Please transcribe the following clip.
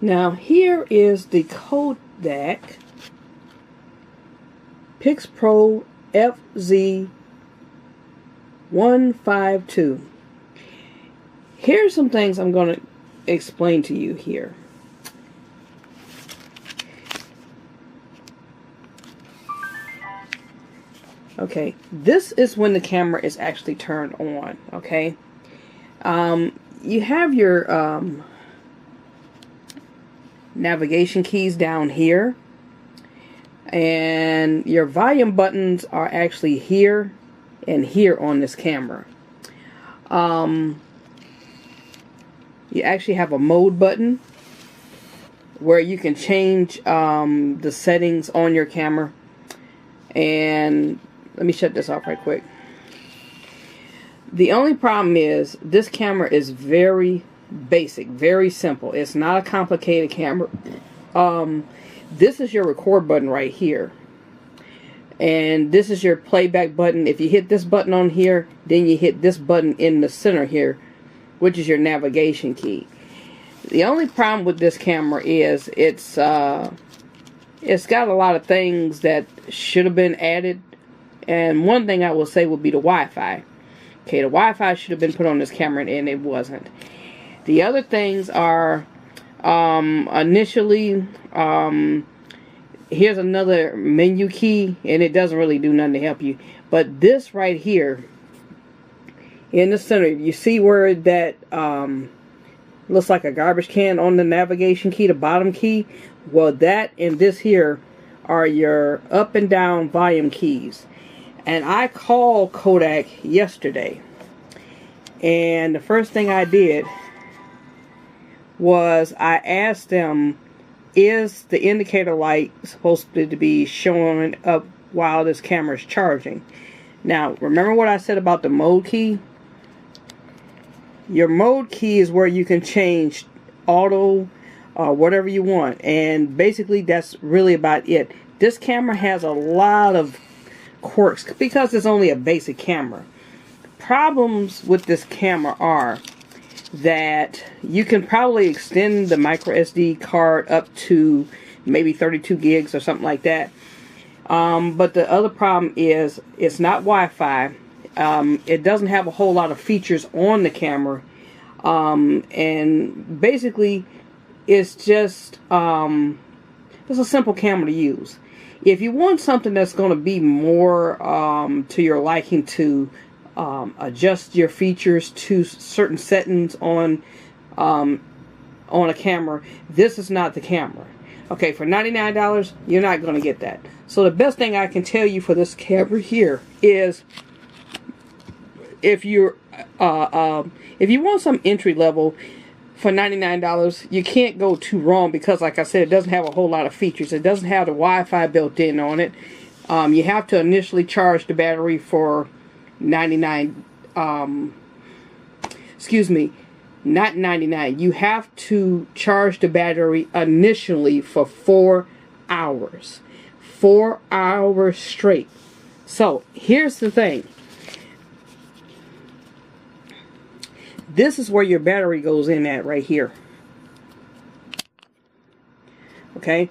Now here is the Kodak PixPro FZ152. Here's some things I'm going to explain to you here. Okay, this is when the camera is actually turned on. Okay, you have your navigation keys down here, and your volume buttons are actually here and here on this camera. You actually have a mode button where you can change the settings on your camera. And let me shut this off right quick. The only problem is this camera is very basic, very simple. It's not a complicated camera. This is your record button right here, and this is your playback button. If you hit this button on here, then you hit this button in the center here, which is your navigation key. The only problem with this camera is it's got a lot of things that should have been added, and one thing I will say would be the Wi-Fi. Okay, the Wi-Fi should have been put on this camera, and it wasn't. The other things are initially, here's another menu key, and it doesn't really do nothing to help you. But this right here in the center, you see where that looks like a garbage can on the navigation key, the bottom key? Well, that and this here are your up and down volume keys. And I called Kodak yesterday, and the first thing I did was I asked them, is the indicator light supposed to be showing up while this camera is charging? Now, remember what I said about the mode key? Your mode key is where you can change auto or whatever you want, and basically that's really about it. This camera has a lot of quirks because it's only a basic camera. Problems with this camera are that you can probably extend the micro SD card up to maybe 32 gigs or something like that. But the other problem is it's not Wi-Fi. It doesn't have a whole lot of features on the camera. And basically it's just it's a simple camera to use. If you want something that's going to be more to your liking, to adjust your features to certain settings on a camera, this is not the camera. Okay, for $99, you're not going to get that. So the best thing I can tell you for this camera here is, if you want some entry level for $99, you can't go too wrong, because like I said, it doesn't have a whole lot of features. It doesn't have the Wi-Fi built in on it. You have to initially charge the battery for 99, excuse me, not 99. You have to charge the battery initially for 4 hours. 4 hours straight. So here's the thing. This is where your battery goes in at right here. Okay,